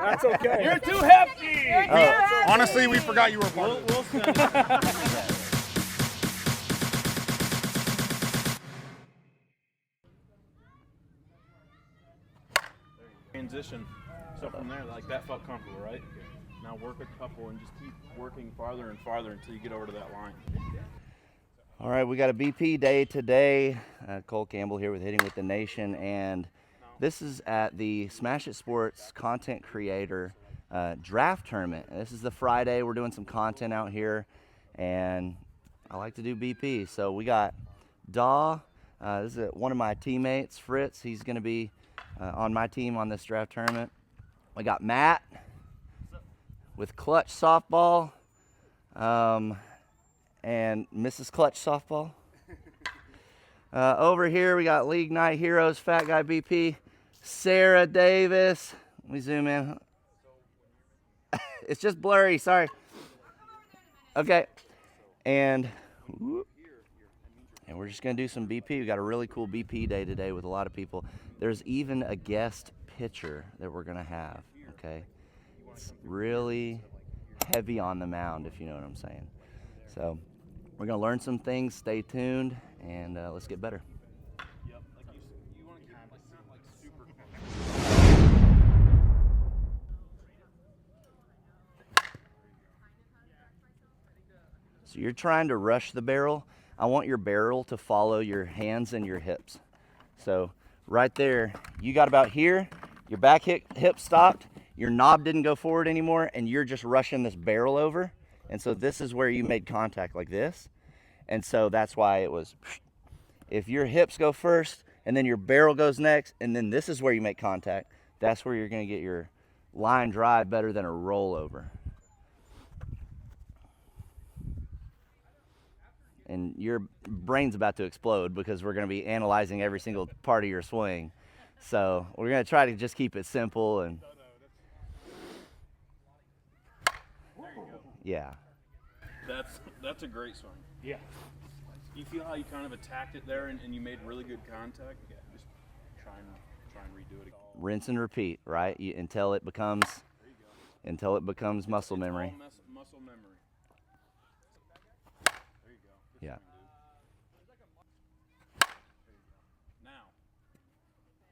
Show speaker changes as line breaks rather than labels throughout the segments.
That's okay.
You're too hefty.
Honestly, we forgot you were part of it.
We'll send it. Transition. So from there, like that felt comfortable, right? Now work a couple and just keep working farther and farther until you get over to that line.
All right, we got a BP day today. Cole Campbell here with Hitting with the Nation, and this is at the Smash It Sports Content Creator Draft Tournament. This is the Friday. We're doing some content out here, and I like to do BP. So we got Dawe. This is one of my teammates, Fritz. He's going to be on my team on this draft tournament. We got Matt with Clutch Softball. And Mrs. Clutch Softball. Over here, we got League Night Heroes, Fat Guy BP, Sarah Davis. Let me zoom in. It's just blurry, sorry. Okay. And we're just going to do some BP. We got a really cool BP day today with a lot of people. There's even a guest pitcher that we're going to have, okay? It's really heavy on the mound, if you know what I'm saying. So we're going to learn some things. Stay tuned, and let's get better.
Yep, like you want to kind of sound like super.
So you're trying to rush the barrel. I want your barrel to follow your hands and your hips. So right there, you got about here, your back hip stopped, your knob didn't go forward anymore, and you're just rushing this barrel over. And so this is where you made contact like this. And so that's why it was, if your hips go first and then your barrel goes next, and then this is where you make contact, that's where you're going to get your line drive better than a rollover. And your brain's about to explode because we're going to be analyzing every single part of your swing. So we're going to try to just keep it simple and yeah.
That's a great swing.
Yeah.
You feel how you kind of attacked it there and you made really good contact? Yeah, just try and redo it again.
Rinse and repeat, right? Until it becomes muscle memory.
Muscle memory. There you go. Good
Yeah.
Now.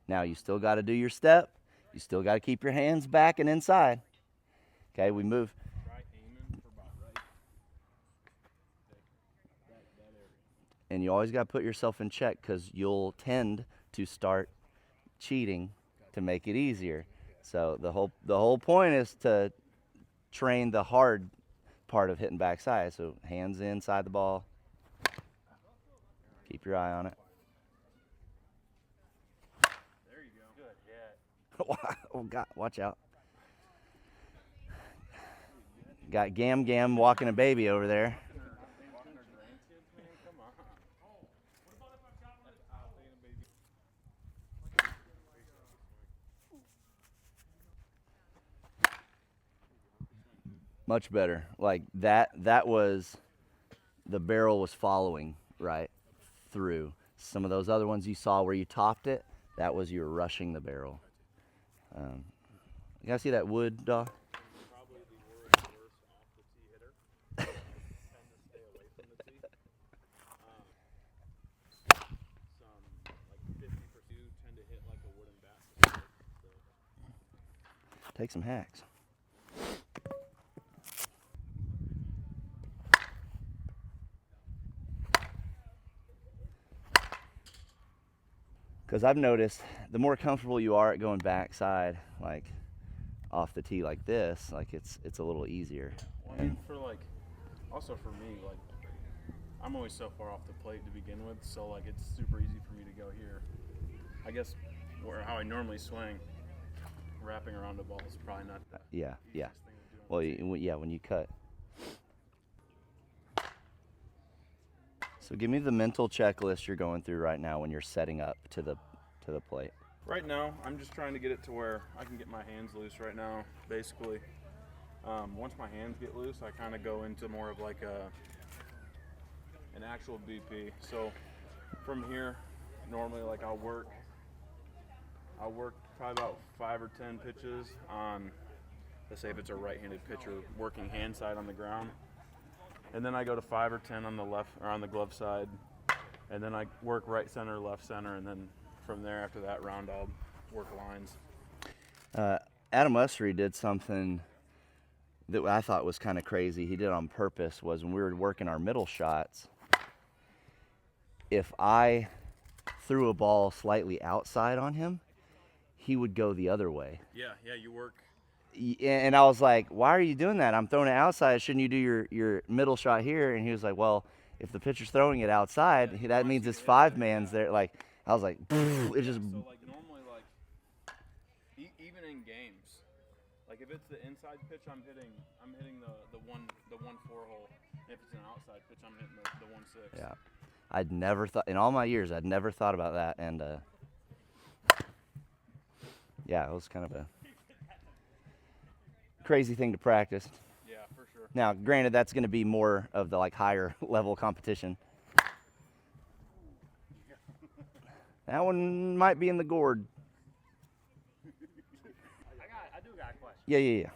Now you still got to do your step. You still got to keep your hands back and inside. Okay, we move. And you always got to put yourself in check because you'll tend to start cheating to make it easier. So the whole point is to train the hard part of hitting backside. So hands inside the ball. Keep your eye on it.
There you go. Good hit.
Oh God, watch out. Got Gam walking a baby over there. Much better. Like that was, the barrel was following right through. Some of those other ones you saw where you topped it, that was you were rushing the barrel. You guys see that wood, Dawe?
Probably the worst off the tee hitter. Tend to stay away from the tee. Some like 50% tend to hit like a wooden bat.
Take some hacks. Because I've noticed the more comfortable you are at going backside, like off the tee like this, like it's a little easier.
Well, I mean, also for me, like I'm always so far off the plate to begin with, so like it's super easy for me to go here. I guess how I normally swing, wrapping around the ball is probably not the
Yeah.
easiest thing to do.
Well, yeah, when you cut. So give me the mental checklist you're going through right now when you're setting up to the plate.
Right now, I'm just trying to get it to where I can get my hands loose right now, basically. Once my hands get loose, I kind of go into more of like an actual BP. So from here, normally like I'll work I'll work probably about 5 or 10 pitches on, let's say if it's a right-handed pitcher, working hand side on the ground. And then I go to 5 or 10 on the left or on the glove side. And then I work right center, left center, and then from there after that round I'll work lines.
Adam Ussery did something that I thought was kind of crazy. He did on purpose. Was when we were working our middle shots, if I threw a ball slightly outside on him, he would go the other way.
Yeah, you work.
And I was like, why are you doing that? I'm throwing it outside. Shouldn't you do your middle shot here? And he was like, well, if the pitcher's throwing it outside, that means it's 5-man's there. Like, I was like, it just.
So like normally, like even in games, like if it's the inside pitch, I'm hitting the 1-4 hole. If it's an outside pitch, I'm hitting the 1-6.
Yeah, I'd never thought in all my years, I'd never thought about that, and yeah, it was kind of a crazy thing to practice.
Yeah, for sure.
Now, granted, that's going to be more of the like higher level competition. That one might be in the gourd.
I do got a question.
Yeah.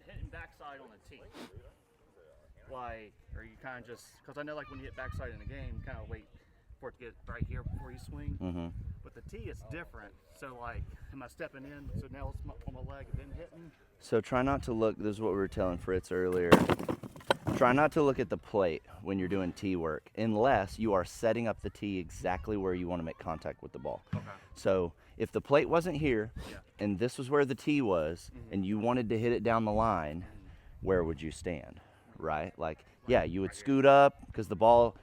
Hitting backside on the tee. Like, are you kind of just, because I know like when you hit backside in a game, you kind of wait for it to get right here before you swing.
Mm-hmm.
But the tee, it's different. So like, am I stepping in? So now it's on my leg and then hitting?
So try not to look, this is what we were telling Fritz earlier. Try not to look at the plate when you're doing tee work, unless you are setting up the tee exactly where you want to make contact with the ball.
Okay.
So if the plate wasn't here,
Yeah.
and this was where the tee was, and you wanted to hit it down the line, where would you stand, right? Like, yeah, you would scoot up, because the ball,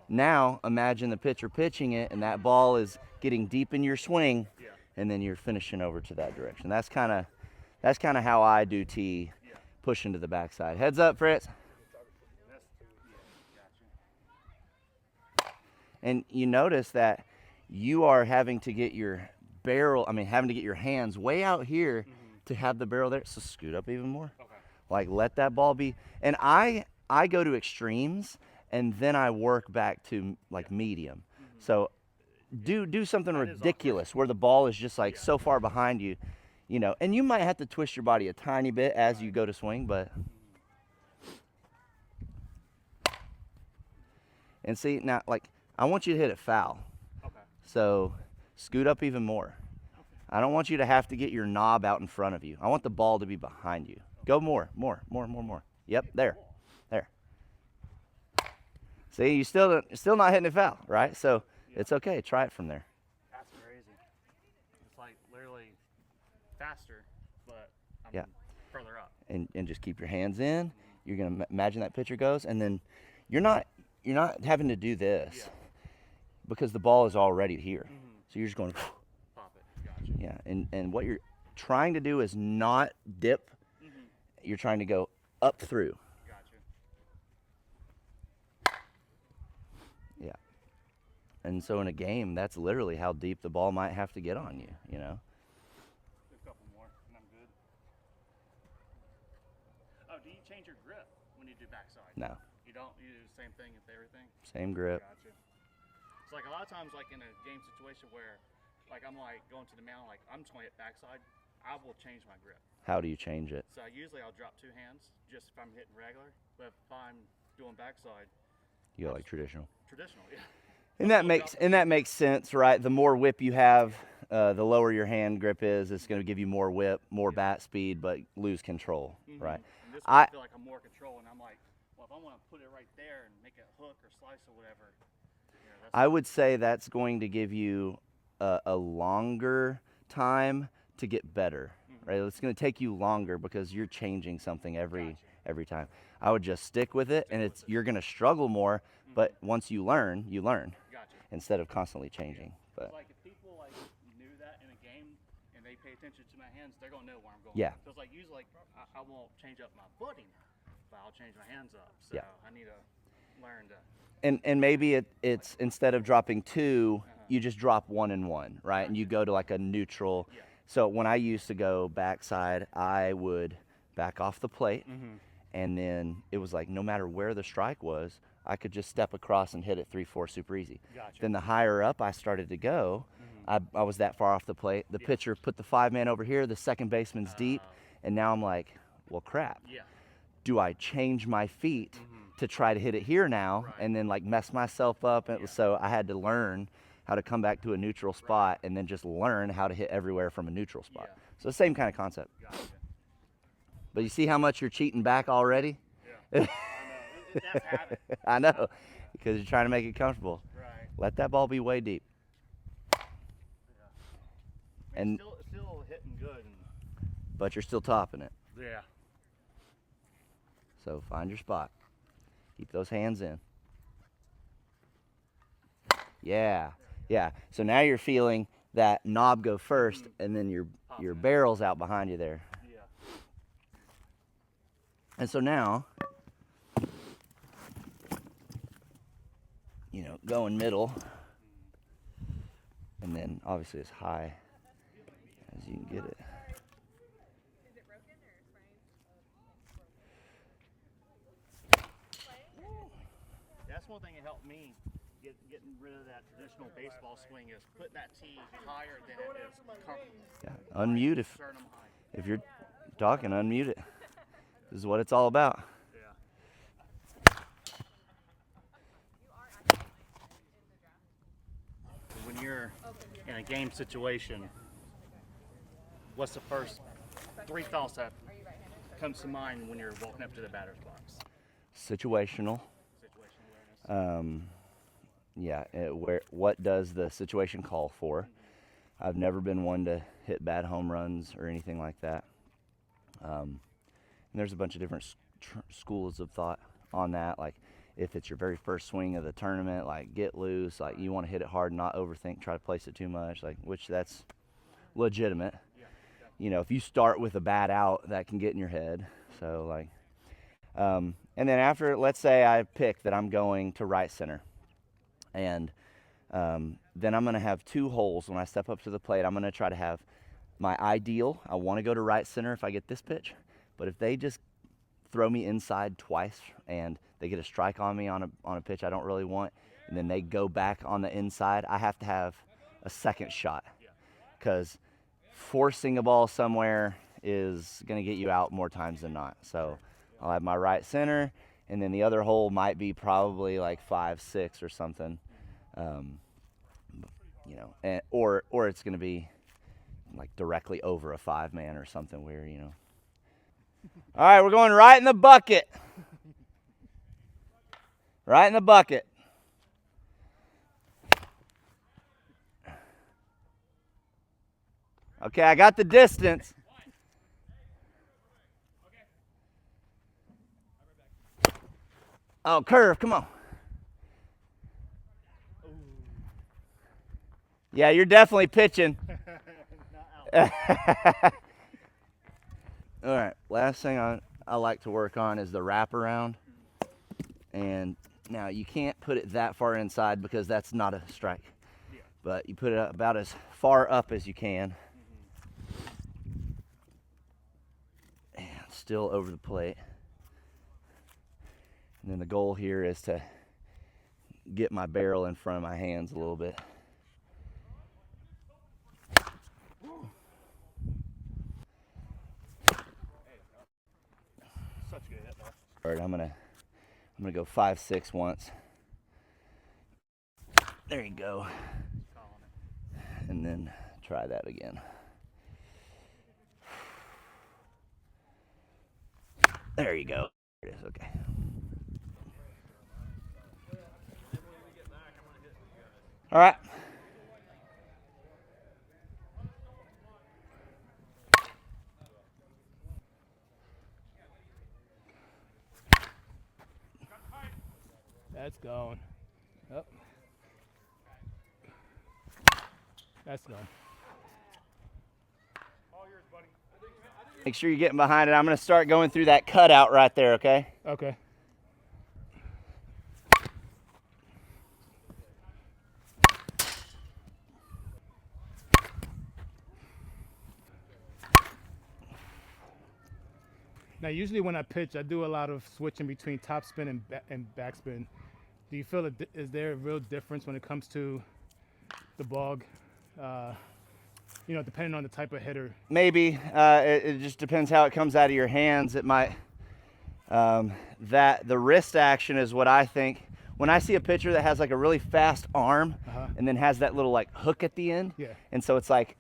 now imagine the pitcher pitching it, and that ball is getting deep in your swing, and then you're finishing over to that direction. That's kind of how I do tee, pushing to the backside. Heads up, Fritz. And you notice that you are having to get your barrel, having to get your hands way out here to have the barrel there. So scoot up even more.
Okay.
Like, let that ball be. And I go to extremes, and then I work back to like medium. So do something ridiculous where the ball is just like so far behind you, and you might have to twist your body a tiny bit as you go to swing, but. And see, now, like, I want you to hit it foul.
Okay.
So scoot up even more.
Okay.
I don't want you to have to get your knob out in front of you. I want the ball to be behind you. Go more. Yep, there. See, you're still not hitting it foul, right? So it's okay. Try it from there.
That's crazy. It's like literally faster, but I'm
Yeah.
further up.
And just keep your hands in. You're gonna imagine that pitcher goes, and then you're not having to do this because the ball is already here. So you're just going.
Pop it. Gotcha.
Yeah, and what you're trying to do is not dip. You're trying to go up through.
Gotcha.
Yeah. And so in a game, that's literally how deep the ball might have to get on you,
Do a couple more, and I'm good. Oh, do you change your grip when you do backside?
No,
You don't? You do the same thing with everything?
same grip.
Gotcha. It's like a lot of times, like in a game situation where, like I'm like going to the mound, like I'm just going to hit backside, I will change my grip.
How do you change it?
So usually I'll drop 2 hands just if I'm hitting regular, but if I'm doing backside,
You go like traditional.
traditional, yeah.
And that makes sense, right? The more whip you have, the lower your hand grip is. It's going to give you more whip, more bat speed, but lose control, right?
And this one, I feel like I'm more control, and I'm like, well, if I want to put it right there and make it hook or slice or whatever, that's
I would say that's going to give you a longer time to get better, right? It's going to take you longer because you're changing something every time. I would just stick with it, and you're going to struggle more, but once you learn
Gotcha.
instead of constantly changing. But
It's like if people like knew that in a game and they pay attention to my hands, they're gonna know where I'm going.
Yeah.
Because like usually, like I won't change up my footing, but I'll change my hands up. So
Yeah.
I need to learn to.
and maybe it's instead of dropping 2, you just drop 1 and 1, right? And you go to like a neutral.
Yeah.
So when I used to go backside, I would back off the plate, and then it was like no matter where the strike was, I could just step across and hit it 3-4 super easy.
Gotcha.
Then the higher up I started to go, I was that far off the plate. The pitcher put the 5-man over here, the second baseman's deep, and now I'm like, well, crap.
Yeah.
Do I change my feet to try to hit it here now and then like mess myself up? So I had to learn how to come back to a neutral spot and then just learn how to hit everywhere from a neutral spot. So the same kind of concept.
Gotcha.
But you see how much you're cheating back already?
Yeah. That's habit.
I know, because you're trying to make it comfortable.
Right.
Let that ball be way deep. And
still hitting good.
but you're still topping it.
Yeah.
So find your spot. Keep those hands in. Yeah. Yeah. So now you're feeling that knob go first, and then your barrel's out behind you there.
Yeah.
And so now, going middle, and then obviously as high as you can get it.
That's one thing that helped me getting rid of that traditional baseball swing is putting that tee higher than it is comfortable.
Yeah. Unmute
Start 'em high.
if you're talking, unmute it. This is what it's all about.
Yeah. When you're in a game situation, what's the first 3 thoughts that comes to mind when you're walking up to the batter's box?
Situational.
Situational awareness.
What does the situation call for? I've never been one to hit bad home runs or anything like that. And there's a bunch of different schools of thought on that. Like if it's your very first swing of the tournament, like get loose, like you want to hit it hard, not overthink, try to place it too much, like which that's legitimate.
Yeah.
If you start with a bad out, that can get in your head. So like, and then after, let's say I pick that I'm going to right center. And then I'm going to have 2 holes when I step up to the plate. I'm going to try to have my ideal. I want to go to right center if I get this pitch. But if they just throw me inside twice and they get a strike on me on a pitch I don't really want, and then they go back on the inside, I have to have a second shot. Because forcing a ball somewhere is going to get you out more times than not. So I'll have my right center, and then the other hole might be probably like 5, 6 or something, or it's going to be like directly over a 5-man or something where, All right, we're going right in the bucket. Right in the bucket. Okay, I got the distance. Oh, curve, come on. Yeah, you're definitely pitching. All right, last thing I like to work on is the wraparound. And now you can't put it that far inside because that's not a strike.
Yeah.
But you put it about as far up as you can. And still over the plate. And then the goal here is to get my barrel in front of my hands a little bit.
Such a good hit, though.
All right, I'm gonna go 5, 6 once. There you go. And then try that again. There you go. There it is. Okay. All right.
That's going. Up. That's going.
Make sure you're getting behind it. I'm going to start going through that cutout right there, okay?
Okay. Now, usually when I pitch, I do a lot of switching between topspin and backspin. Do you feel is there a real difference when it comes to the ball You know, depending on the type of hitter.
Maybe it just depends how it comes out of your hands. It might that the wrist action is what I think. When I see a pitcher that has like a really fast arm and then has that little like hook at the end, and so it's like,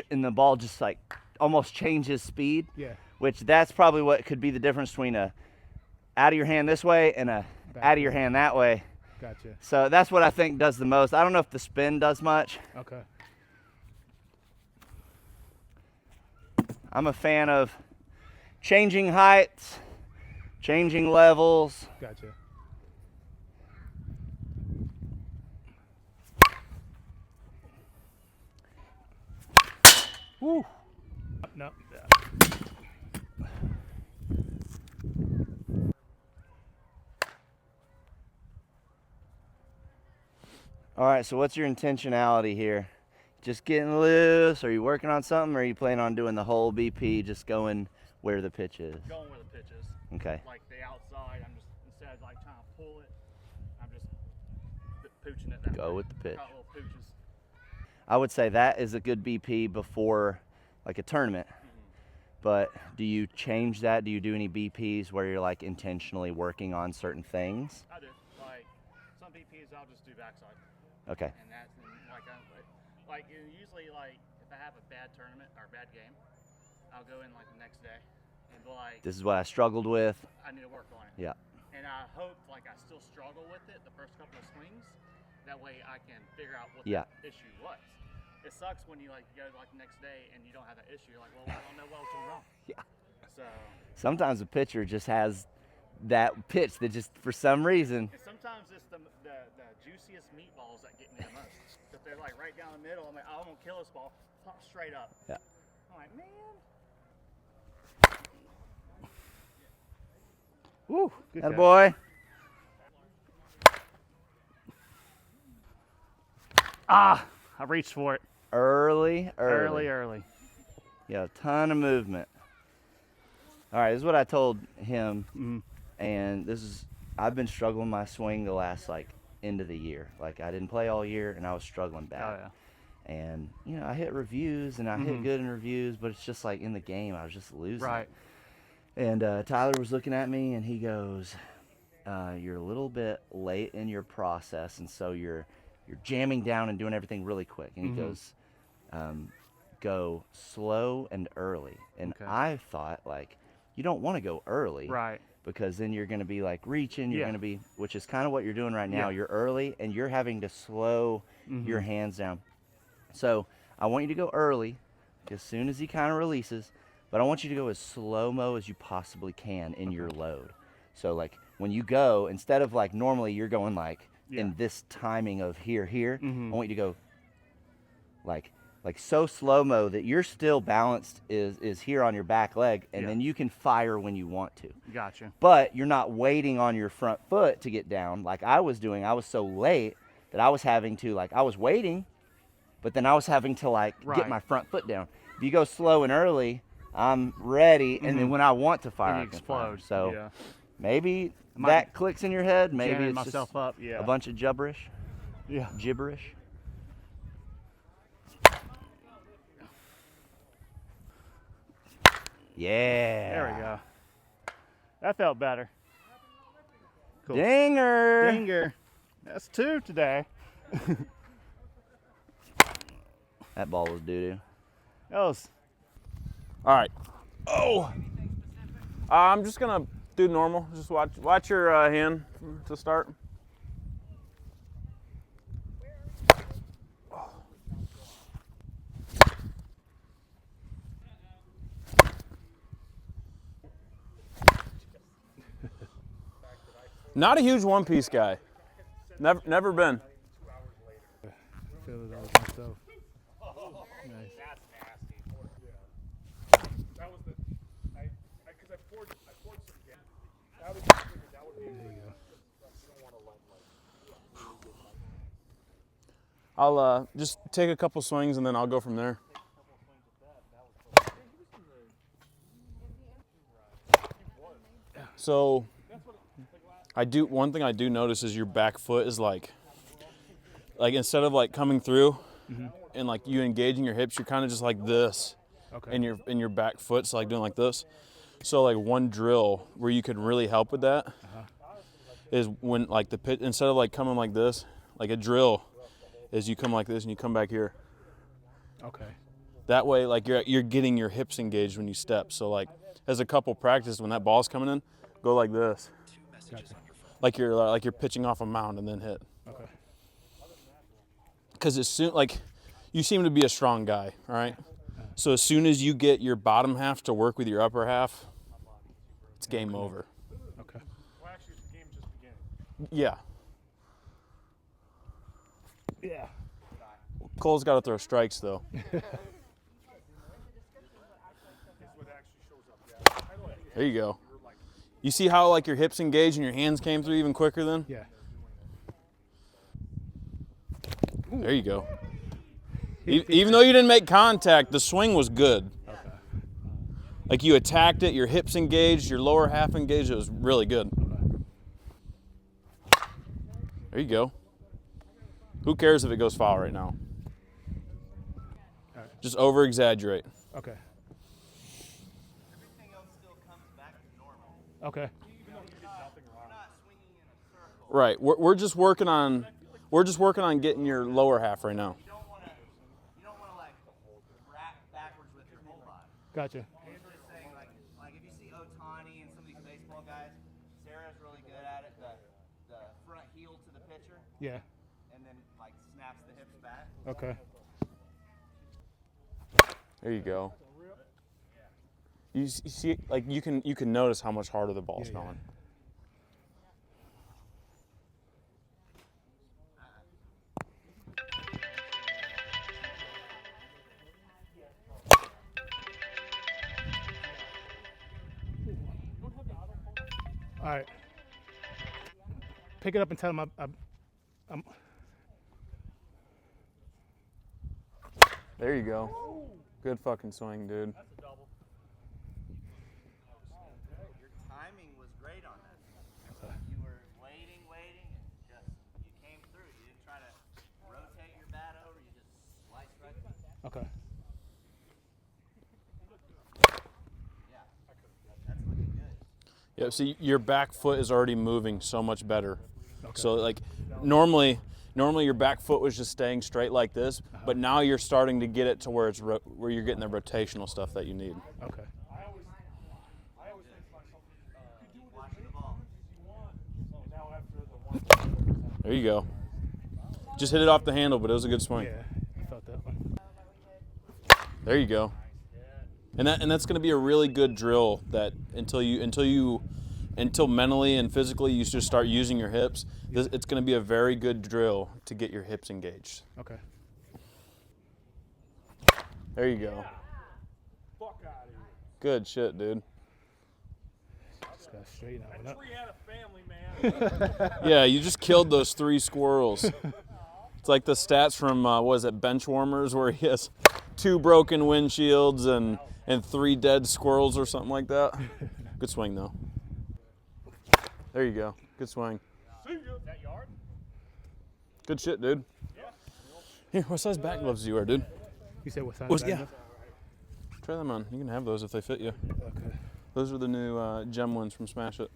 and the ball just like almost changes speed. Which that's probably what could be the difference between a out of your hand this way and a out of your hand that way.
Gotcha.
So that's what I think does the most. I don't know if the spin does much.
Okay.
I'm a fan of changing heights, changing levels.
Gotcha.
Woo.
No.
All right, so what's your intentionality here? Just getting loose? Are you working on something, or are you planning on doing the whole BP, just going where the pitch is?
Going where the pitch is.
Okay.
Like the outside, I'm just, instead of like trying to pull it, I'm just pooching it that way.
Go with the pitch.
Got little pooches.
I would say that is a good BP before like a tournament. But do you change that? Do you do any BPs where you're like intentionally working on certain things?
I do. Like some BPs, I'll just do backside.
Okay.
And that's like usually like if I have a bad tournament or a bad game, I'll go in like the next day and be like,
This is what I struggled with.
I need to work on it.
Yeah.
And I hope like I still struggle with it the first couple of swings. That way I can figure out what the issue was. It sucks when you like go like the next day and you don't have that issue. You're like, well, I don't know what was wrong.
Yeah.
So
Sometimes a pitcher just has that pitch that just for some reason.
and sometimes it's the juiciest meatballs that get me the most. If they're like right down the middle, I'm like, oh, I'm gonna kill this ball, pop straight up.
Yeah.
I'm like, man.
Woo. Good
Atta
catch.
boy.
Ah, I reached for it.
Early.
Early.
Yeah, a ton of movement. All right, this is what I told him, and this is, I've been struggling my swing the last like end of the year. Like I didn't play all year and I was struggling bad.
Oh, yeah.
And you know, I hit reviews and I hit good in reviews, but it's just like in the game I was just losing.
Right.
And Tyler was looking at me and he goes, you're a little bit late in your process, and so you're jamming down and doing everything really quick. And he goes, go slow and early. And I thought, like, you don't want to go early.
Right.
Because then you're going to be, like, reaching. You're going to be, which is kind of what you're doing right now. You're early, and you're having to slow your hands down. So I want you to go early as soon as he kind of releases. But I want you to go as slow-mo as you possibly can in your load. So, like, when you go, instead of, like, normally you're going, like, in this timing of here, I want you to go like so slow-mo that you're still balanced is here on your back leg, and then you can fire when you want to.
Gotcha.
But you're not waiting on your front foot to get down like I was doing. I was so late that I was having to, like, I was waiting, but then I was having to, like, get my front foot down. If you go slow and early, I'm ready, and then when I want to fire, I can fire. So maybe that clicks in your head. Maybe it's
myself
just
up.
a bunch of gibberish.
Yeah.
Gibberish. Yeah.
There we go. That felt better.
Cool.
Dinger.
Finger. That's 2 today.
That ball was doo-doo.
That was.
All right. Oh. I'm just gonna do normal. Just watch your hand to start. Not a huge one-piece guy. Never been.
Feel it all myself. Nice.
That was the, because I poured some gas. That was that would be.
There you go.
I'll just take a couple swings and then I'll go from there. So one thing I do notice is your back foot is like instead of like coming through, and like you engaging your hips, you're kind of just like this,
Okay.
in your back foot, so like doing like this. So like one drill where you could really help with that is when like the pitch, instead of like coming like this, like a drill is you come like this and you come back here.
Okay.
That way, like you're getting your hips engaged when you step. So like as a couple practice, when that ball's coming in, go like this,
Gotcha.
like you're pitching off a mound and then hit.
Okay.
Because as soon, like, you seem to be a strong guy, all right? So as soon as you get your bottom half to work with your upper half, it's game over.
Okay.
Well, actually, the game's just beginning.
Yeah.
Yeah.
Cole's got to throw strikes, though.
That's what actually shows up. Yeah. I don't think
There you go. You see how, like, your hips engaged and your hands came through even quicker then?
Yeah.
There you go. Even though you didn't make contact, the swing was good.
Okay.
Like, you attacked it, your hips engaged, your lower half engaged. It was really good. There you go. Who cares if it goes foul right now?
Right.
Just over-exaggerate.
Okay.
Everything else still comes back to normal.
Okay.
We're not swinging in a circle.
Right. We're just working on getting your lower half right now.
You don't want to like wrap backwards with your whole body.
Gotcha.
I'm just saying, like if you see Ohtani and some of these baseball guys, Sarah's really good at it. The front heel to the pitcher,
Yeah.
and then like snaps the hips back.
Okay.
There you go. You see, like you can notice how much harder the ball's
Yeah, yeah.
going.
All right. Pick it up and tell him I'm
There you go. Good fucking swing, dude.
Your timing was great on that. You were waiting, and just you came through. You didn't try to rotate your bat over. You just sliced right through.
okay.
Yeah, that's looking good.
Yeah, see, your back foot is already moving so much better.
Okay.
So like normally your back foot was just staying straight like this, but now you're starting to get it to where it's where you're getting the rotational stuff that you need.
Okay.
I always think to myself, you do it
Watch
as
the
many
ball.
times as you want. And now after the one,
There you go. Just hit it off the handle, but it was a good swing.
Yeah. I felt that one.
There you go. And that's going to be a really good drill that until mentally and physically you just start using your hips, it's going to be a very good drill to get your hips engaged.
Okay.
There you go.
fuck out of here.
Good shit, dude.
Just gotta straighten that one
That
up.
tree had a family, man.
Yeah, you just killed those 3 squirrels. It's like the stats from, what is it, Benchwarmers, where he has 2 broken windshields and 3 dead squirrels or something like that. Good swing, though. There you go. Good swing.
See ya. That yard?
Good shit, dude. Here, what size back gloves do you wear, dude?
You said what size?
What's-
bag
yeah.
glove?
Try them on. You can have those if they fit you.
Okay.
Those are the new gem ones from Smash It.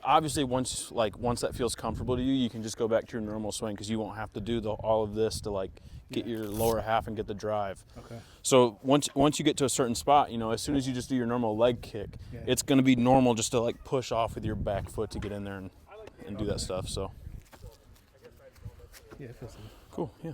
Obviously, once that feels comfortable to you, you can just go back to your normal swing because you won't have to do all of this to get your lower half and get the drive.
Okay.
So once you get to a certain spot, as soon as you just do your normal leg kick,
Yeah.
it's going to be normal just to push off with your back foot to get in there and do that stuff. So
Yeah, it feels good.
cool, yeah.